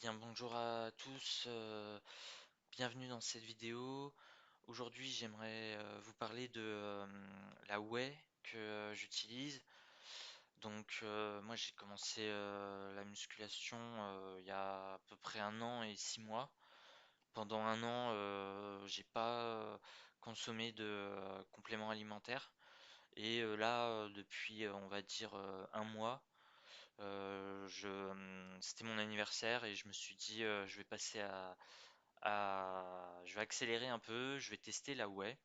bien, bonjour à tous, bienvenue dans cette vidéo. Aujourd'hui, j'aimerais vous parler de la whey que j'utilise. Donc, moi, j'ai commencé la musculation il y a à peu près 1 an et 6 mois. Pendant 1 an, j'ai pas consommé de compléments alimentaires. Et là, depuis, on va dire, 1 mois, c'était mon anniversaire et je me suis dit je vais passer je vais accélérer un peu, je vais tester la whey.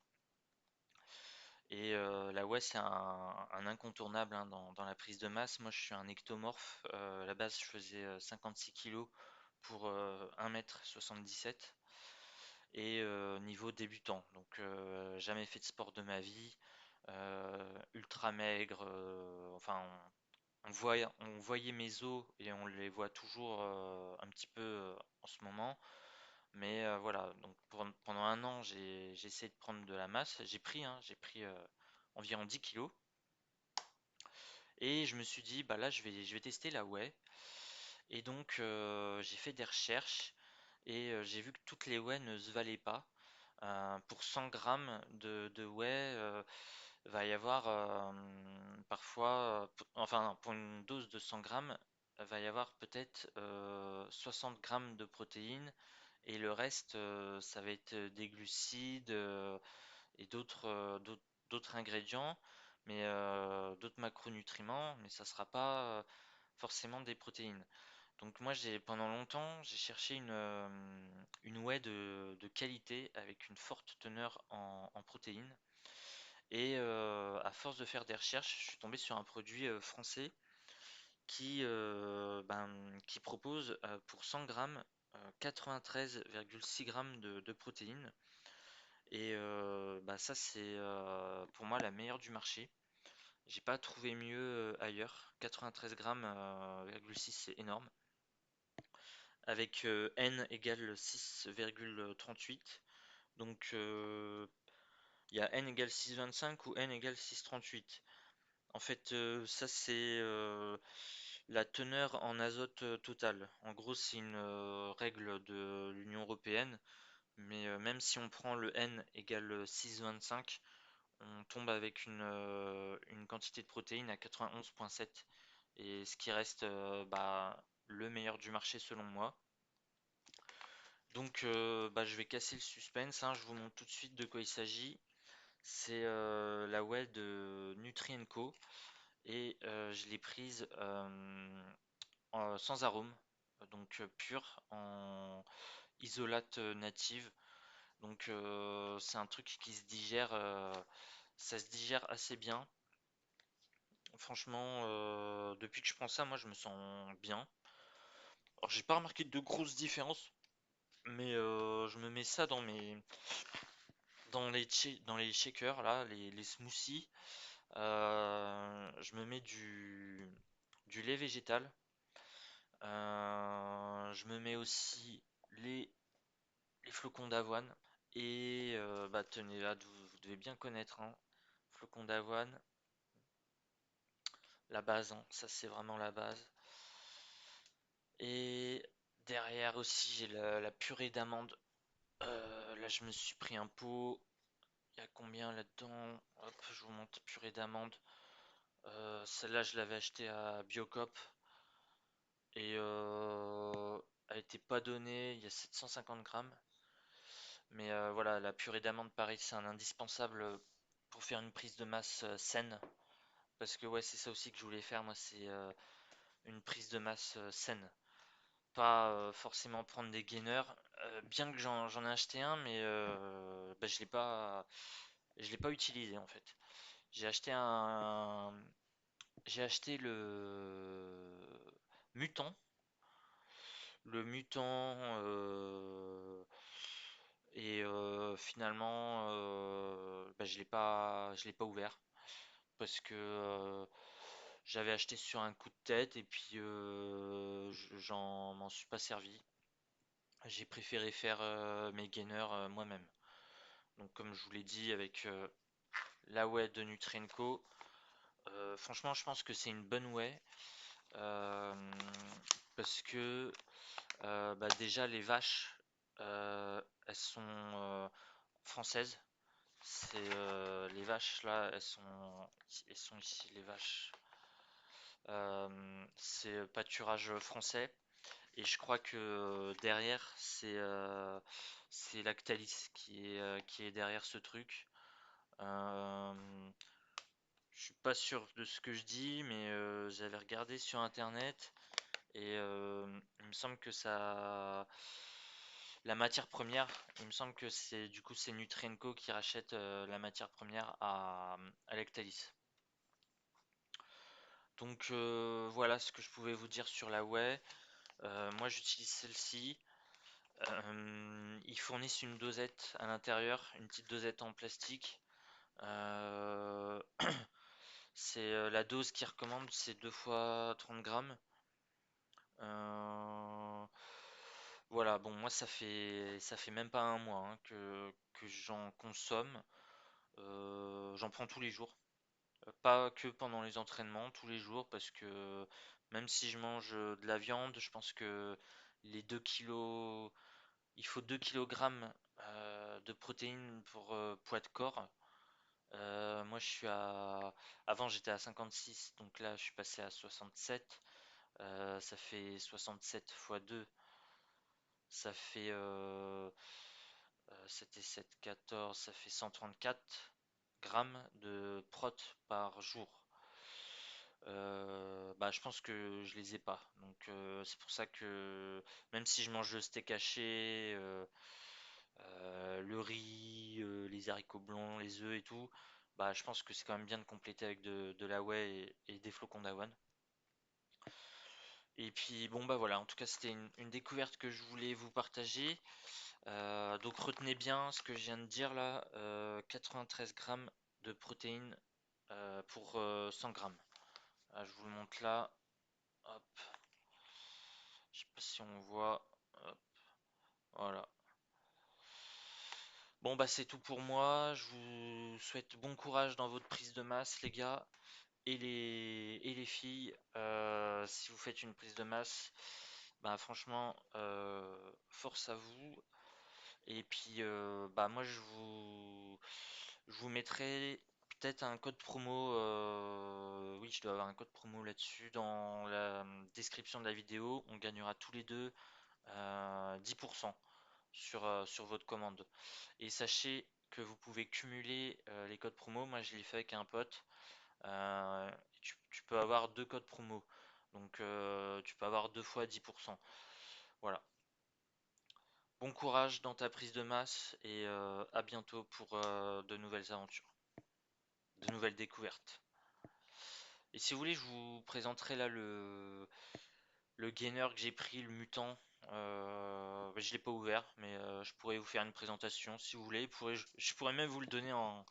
Et la whey c'est un incontournable hein, dans la prise de masse. Moi je suis un ectomorphe. À la base je faisais 56 kilos pour 1,77 m et niveau débutant. Donc jamais fait de sport de ma vie, ultra maigre, enfin on voyait mes os et on les voit toujours un petit peu en ce moment. Mais voilà, donc pendant 1 an, j'ai essayé de prendre de la masse. J'ai pris environ 10 kilos. Et je me suis dit, bah là, je vais tester la whey. Et donc, j'ai fait des recherches et j'ai vu que toutes les whey ne se valaient pas. Pour 100 grammes de whey, va y avoir parfois, enfin pour une dose de 100 grammes, va y avoir peut-être 60 grammes de protéines et le reste, ça va être des glucides et d'autres ingrédients, mais d'autres macronutriments, mais ça sera pas forcément des protéines. Donc moi pendant longtemps j'ai cherché une whey de qualité avec une forte teneur en protéines. Et à force de faire des recherches, je suis tombé sur un produit français qui propose pour 100 grammes 93,6 grammes de protéines. Et ça, c'est pour moi la meilleure du marché. J'ai pas trouvé mieux ailleurs. 93 grammes, 6, c'est énorme. Avec N égale 6,38. Donc il y a N égale 6,25 ou N égale 6,38. En fait, ça c'est la teneur en azote totale. En gros, c'est une règle de l'Union européenne, mais même si on prend le N égale 6,25, on tombe avec une quantité de protéines à 91,7, et ce qui reste le meilleur du marché selon moi. Donc, je vais casser le suspense, hein, je vous montre tout de suite de quoi il s'agit. C'est la whey de Nutri&Co et je l'ai prise sans arôme, donc pure en isolate native. Donc c'est un truc qui se digère, ça se digère assez bien. Franchement, depuis que je prends ça, moi je me sens bien. Alors j'ai pas remarqué de grosses différences, mais je me mets ça dans les shakers là, les smoothies. Je me mets du lait végétal. Je me mets aussi les flocons d'avoine. Et tenez là, vous devez bien connaître, hein. Flocons d'avoine, la base, hein, ça c'est vraiment la base. Et derrière aussi j'ai la purée d'amande. Là je me suis pris un pot. Il y a combien là-dedans? Hop, je vous montre purée d'amande. Celle-là je l'avais achetée à Biocop. Et elle était pas donnée, il y a 750 grammes. Mais voilà, la purée d'amande, pareil, c'est un indispensable pour faire une prise de masse saine. Parce que ouais, c'est ça aussi que je voulais faire, moi, c'est une prise de masse saine. Pas forcément prendre des gainers. Bien que j'en ai acheté un, mais je l'ai pas utilisé en fait. J'ai acheté un, j'ai acheté mutant, le mutant, et finalement, je l'ai pas ouvert parce que j'avais acheté sur un coup de tête et puis j'en m'en suis pas servi. J'ai préféré faire mes gainers moi-même. Donc comme je vous l'ai dit avec la whey de Nutri&Co, franchement je pense que c'est une bonne whey euh, parce que Bah déjà les vaches, elles sont françaises. C'est les vaches là, elles sont ici les vaches. C'est pâturage français et je crois que derrière c'est Lactalis qui est derrière ce truc. Euh, je suis pas sûr de ce que je dis, mais j'avais regardé sur internet et il me semble que la matière première, il me semble que c'est du coup c'est Nutrienco qui rachète la matière première à Lactalis. Donc voilà ce que je pouvais vous dire sur la whey. Moi j'utilise celle-ci. Ils fournissent une dosette à l'intérieur, une petite dosette en plastique. Euh, c'est la dose qu'ils recommandent, c'est 2 fois 30 grammes. Euh, voilà, bon moi ça fait même pas un mois hein, que j'en consomme. J'en prends tous les jours. Pas que pendant les entraînements, tous les jours, parce que même si je mange de la viande, je pense que les 2 kilos, il faut 2 kilogrammes de protéines pour poids de corps. Moi, avant j'étais à 56, donc là je suis passé à 67. Ça fait 67 fois 2, ça fait c'était 7, 14, ça fait 134 grammes de prot par jour. Bah, je pense que je les ai pas. Donc c'est pour ça que même si je mange le steak haché, le riz, les haricots blancs, les œufs et tout, bah je pense que c'est quand même bien de compléter avec de la whey et des flocons d'avoine. Et puis bon bah voilà, en tout cas c'était une découverte que je voulais vous partager. Donc retenez bien ce que je viens de dire là, 93 grammes de protéines pour 100 grammes. Ah, je vous le montre là. Hop. Je sais pas si on voit. Hop, voilà. Bon bah c'est tout pour moi. Je vous souhaite bon courage dans votre prise de masse, les gars et les filles. Si vous faites une prise de masse, bah franchement, force à vous. Et puis bah moi je vous mettrai peut-être un code promo. Oui, je dois avoir un code promo là-dessus dans la description de la vidéo. On gagnera tous les deux 10% sur votre commande. Et sachez que vous pouvez cumuler les codes promo. Moi, je l'ai fait avec un pote. Tu peux avoir deux codes promo. Donc, tu peux avoir deux fois 10%. Voilà. Bon courage dans ta prise de masse et à bientôt pour de nouvelles aventures, de nouvelles découvertes. Et si vous voulez, je vous présenterai là le gainer que j'ai pris, le mutant. Bah, je l'ai pas ouvert, mais je pourrais vous faire une présentation si vous voulez. Je pourrais même vous le donner en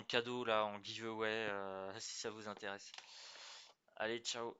cadeau là, en giveaway, si ça vous intéresse. Allez, ciao.